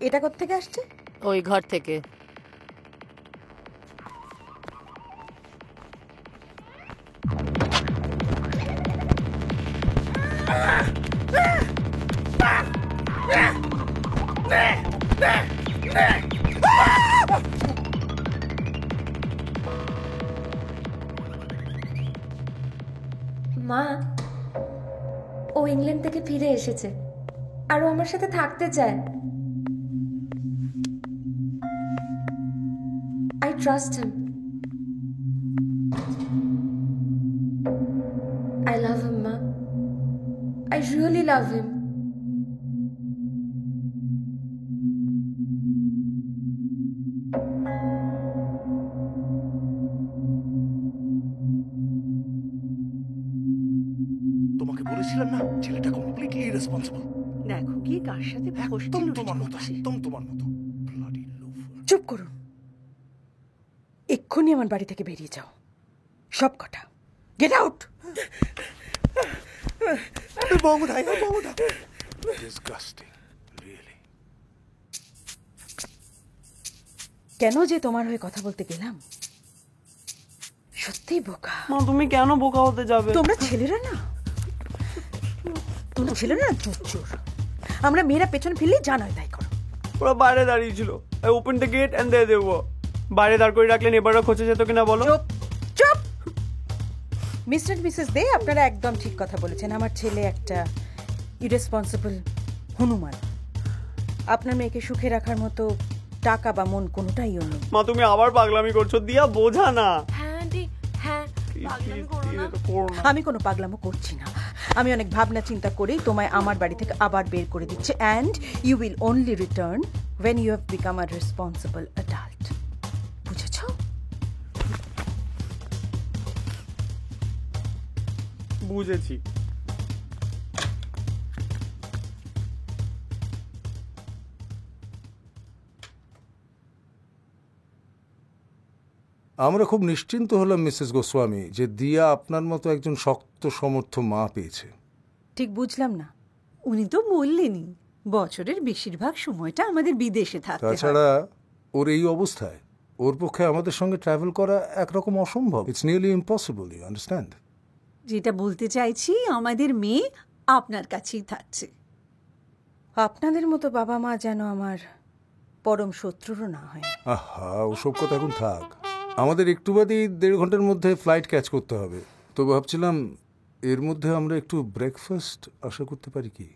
এটা কোথা থেকে আসছে? ওই ঘর থেকে। মা, ও ইংল্যান্ড থেকে ফিরে এসেছে আর ও আমার সাথে থাকতে চায়। I trust him. I love him, Ma. I really love him. তোমাকে বলেছিলাম না ছেলেটা কমপ্লিটলি ইরেসপন্সিবল। দেখো কি কার সাথে একদম তোমার মতো, একদম তোমার মতো। Bloody loafer. চুপ করুন, এক্ষুনি আমার বাড়ি থেকে বেরিয়ে যাও, সব কটা। Get out. বৌমা, বৌমা। Disgusting, really. কেন যে তোমার হয়ে কথা বলতে গেলাম, সত্যি বোকা। মা তুমি কেন বোকা হতে যাবে? তোমরা ছেলেরা না চোর। আমরা মেয়েরা পেছন ফিরলেই জানোই তাই করো। ওরা বাইরে দাঁড়িয়ে ছিল, I open the gate and দে দেবো। বাইরে দাঁড় করে রাখলে নেবাররা খোঁজে যেত কিনা বলো? চুপ চুপ। মিস্টার মিসেস দে, আপনারা একদম ঠিক কথা বলেছেন। আমার ছেলে একটা ইরেসপন্সিবল হনুমান। আপনার মেয়েকে সুখে রাখার মতো টাকা বা মন কোনোটাই ওর নেই। মা তুমি আবার পাগলামি করছো, দিয়া বোঝা না। হ্যাঁ আন্টি, হ্যাঁ, পাগলামি করো না। আমি কোনো পাগলামো করছি না। আমি অনেক ভাবনা চিন্তা করেই তোমায় আমার বাড়ি থেকে আবার বের করে দিচ্ছি। And you will only return when you have become a responsible adult. বুঝেছ? বুঝেছি। আমরা খুব নিশ্চিন্ত হলাম মিসেস গোস্বামী যে দিয়া আপনার মতো একজন শক্ত সমর্থ মা পেয়েছে। ঠিক বুঝলাম না। উনি তো বললেনই বছরের বেশিরভাগ সময়টা আমাদের বিদেশে থাকতে হয়। তাছাড়া ওর এই অবস্থায় ওর পক্ষে আমাদের সঙ্গে ট্রাভেল করা একরকম অসম্ভব। It's nearly impossible, you understand? যেটা বলতে চাইছি, আমাদের মেয়ে আপনার কাছেই থাকছে। আপনাদের মতো বাবা মা যেন আমার পরম শত্রুরও না হয়। আহা, ওসব কথা এখন থাক। আমাদের একটু বাদেই 1.5 ঘন্টার মধ্যে ফ্লাইট ক্যাচ করতে হবে। তো ভাবছিলাম এর মধ্যে আমরা একটু ব্রেকফাস্ট আশা করতে পারি কি?